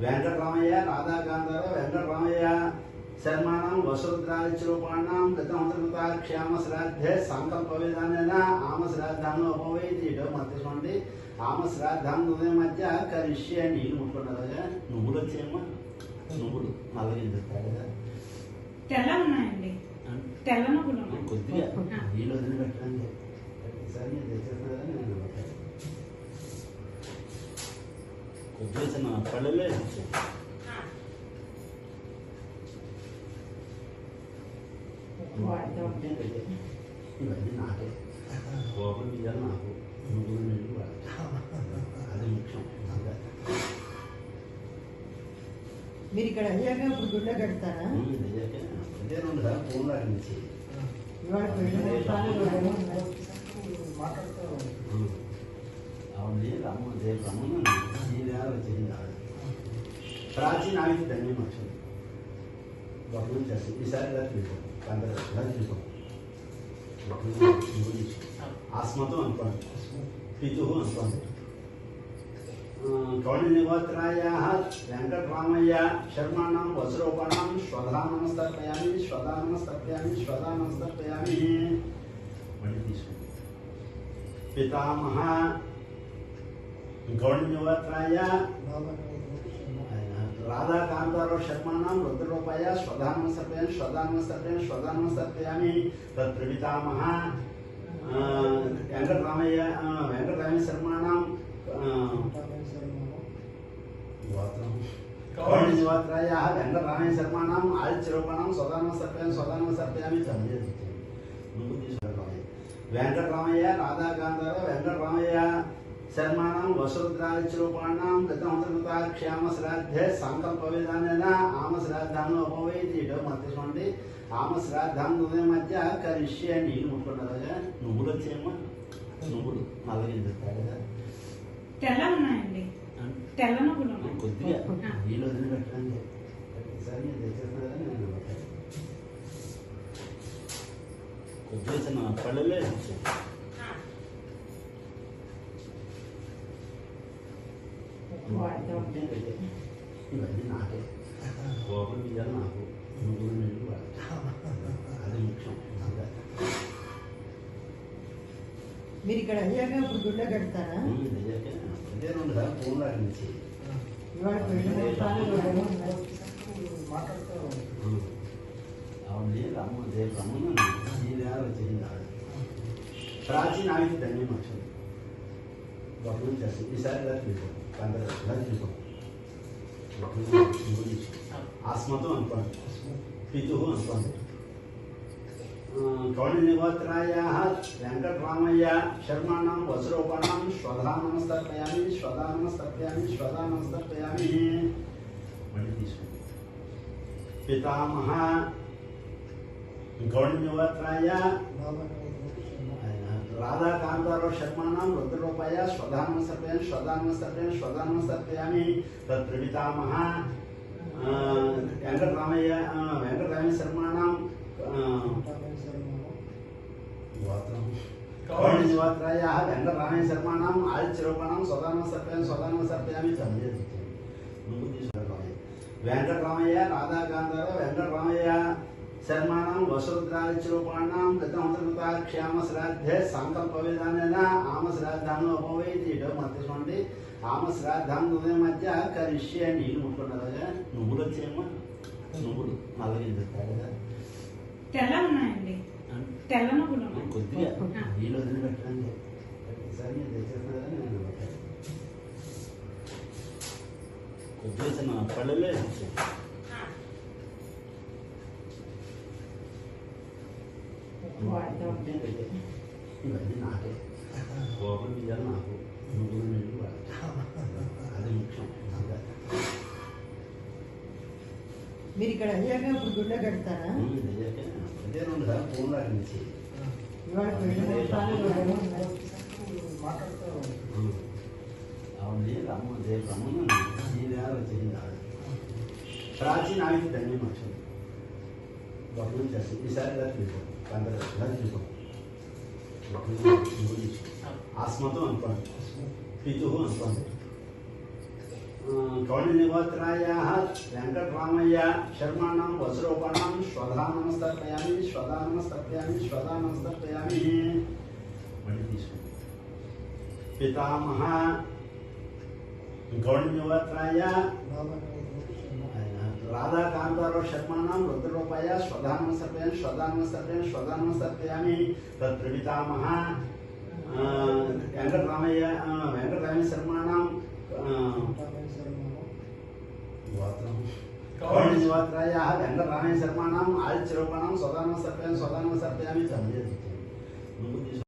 వెంకటరామయ్య రాధాకాంతార వెంకటరామయ్య శర్మాణం వసురుద్రాదిరూపాణం గతమంత్రక్షామ శ్రాద్ధే సంకల్ప విధానేన ఆమ శ్రాద్ధాన్ని ఉపవైతి ఇటో మర్చిపోండి ఆమ శ్రాద్ధాన్ని ఉదయం మధ్య కరిష్య నీళ్ళు ముట్టుకుంటారుగా నువ్వులు వచ్చేయమ్మా నువ్వులు నల్లగిన చెప్తారు కదా తెల్ల ఉన్నాయండి తెల్ల నువ్వులు కొద్దిగా నీళ్ళు వదిలి పెట్టండి ఈసారి నేను తెచ్చేస్తున్నా కదా నేను కొద్దిగా చిన్న పళ్ళలే ఇవన్నీ నాకే కోపం ఇవ్వాలి నాకు నువ్వులు నీళ్ళు అది ముఖ్యం మీరు ఇక్కడ అయ్యాక ఇప్పుడు గుడ్డ కడతారా అదే రెండు సార్ ఫోన్లో నుంచి అవును రమ్మ రేపు రమ్మను ఈ వేళ వచ్చింది ప్రాచీన ఆవికి ధన్యం వచ్చింది ఒకరు చేస్తాం ఈసారి ఇలా తీసుకోండి పండుగ తీసుకోండి ఆస్మతో అనుకోండి పితు అనుకోండి కౌణినిగోత్రాయ వెంకటరామయ్య శర్మాణం వజ్రోపణం శ్వధా నమస్తర్పయామి శ్వధా నమస్తర్పయామి శ్వధా నమస్తర్పయామి మళ్ళీ తీసుకోండి పితామహ గౌణినిగోత్రాయ రాధాకాంతారో శర్మాణం రుద్రరూపాయ శ్వధా నమస్తర్పయామి శ్వధా నమస్తర్పయామి శ్వధా నమస్తర్పయామి తత్ప్రవితామహ వెంకటరామయ్య శర్మాణం కౌణినిగోత్రాయ వెంకటరామయ్య శర్మాణం ఆదిత్యరూపాణం శ్వధా నమస్తర్పయామి నువ్వు తీసుకుంటారు వెంకటరామయ్య రాధాకాంతార వెంకటరామయ్య శర్మాణం వసురుద్రాదిరూపాణం గతమంత్రక్షామ శ్రాద్ధే సంకల్ప విధానేన ఆమ శ్రాద్ధాన్ని ఉపవైతి ఇటో మర్చిపోండి ఆమ శ్రాద్ధాన్ని ఉదయం మధ్య కరిష్య నీళ్ళు ముట్టుకుంటారుగా నువ్వులు వచ్చేయమ్మా నువ్వులు నల్లగిన చెప్తారు కదా తెల్ల ఉన్నాయండి తెల్ల నువ్వులు కొద్దిగా నీళ్ళు వదిలి పెట్టండి ఈసారి నేను తెచ్చేస్తున్నా కదా నేను కొద్దిగా చిన్న పళ్ళలే ఇవన్నీ నాకే కోపం ఇవ్వాలి నాకు నువ్వులు నీళ్ళు అది ముఖ్యం మీరు ఇక్కడ అయ్యాక ఇప్పుడు గుడ్డ కడతారా అదే రెండు సార్ ఫోన్లో నుంచి అవును రమ్మ రేపు రమ్మను ఈ వేళ వచ్చింది ప్రాచీన ఆవికి ధన్యం వచ్చింది ఒకరు చేస్తాం ఈసారి ఇలా తీసుకోండి పండుగ ఇలా తీసుకోండి ఆస్మతో అనుకోండి పితు అనుకోండి కౌణినిగోత్రాయ వెంకటరామయ్య శర్మాణం వజ్రోపణం శ్వధా నమస్తర్పయామి శ్వధా నమస్తర్పయామి శ్వధా నమస్తర్పయామి మళ్ళీ తీసుకోండి పితామహ గౌణినిగోత్రాయ రాధాకాంతారో శర్మాణం రుద్రరూపాయ శ్వధా నమస్తర్పయామి శ్వధా నమస్తర్పయామి శ్వధా నమస్తర్పయామి తత్ప్రవితామహ వెంకటరామయ్య శర్మాణం కౌణినిగోత్రాయ వెంకటరామయ్య శర్మాణం ఆదిత్యరూపాణం శ్వధా నమస్తర్పయామి నువ్వు తీసుకుంటారు వెంకటరామయ్య రాధాకాంతార వెంకటరామయ్య శర్మాణం వసురుద్రాదిరూపాణం గతమంత్రక్షామ శ్రాద్ధే సంకల్ప విధానేన ఆమ శ్రాద్ధాన్ని ఉపవైతి ఇటో మర్చిపోండి ఆమ శ్రాద్ధాన్ని ఉదయం మధ్య కరిష్య నీళ్ళు ముట్టుకుంటారుగా నువ్వులు వచ్చేయమ్మా నువ్వులు నల్లగిన చెప్తారు కదా తెల్ల ఉన్నాయండి తెల్ల నువ్వులు కొద్దిగా నీళ్ళు వదిలి పెట్టండి ఈసారి నేను తెచ్చేస్తున్నా కదా నేను కొద్దిగా చిన్న పళ్ళలే ఇవన్నీ నాకే కోపం ఇవ్వాలి నాకు నువ్వులు నీళ్ళు అది ముఖ్యం మీరు ఇక్కడ అయ్యాక ఇప్పుడు గుడ్డ కడతారా అదే రెండు సార్ ఫోన్లో నుంచి అవును రమ్మ రేపు రమ్మను ఈ వేళ వచ్చింది ప్రాచీన ఆవికి ధన్యం వచ్చింది ఒకరు చేస్తాం ఈసారి ఇలా తీసుకోండి పండుగ ఇలా తీసుకోండి ఆస్మతో అనుకోండి పితు అనుకోండి कौण्डिन्यगोत्रायाः वेङ्कटरामय्य शर्माणां वसुरूपाणां श्वधा नमस्तर्पयामि श्वधा नमस्तर्पयामि श्वधा नमस्तर्पयामि पितामह गौण्डिन्यगोत्राय राधा कांताराव शर्माणां रुद्ररूपाय श्वधा नमस्तर्पयामि श्वधा नमस्तर्पयामि श्वधा नमस्तर्पयामि तत्पितामह वेङ्कटरामय्य शर्माणां गौण्डिन्यगोत्रायाः वेङ्कटरामय्य शर्माणाम् आदित्यरूपाणां स्वधा नमस्तर्पयामि स्वधा नमस्तर्पयामि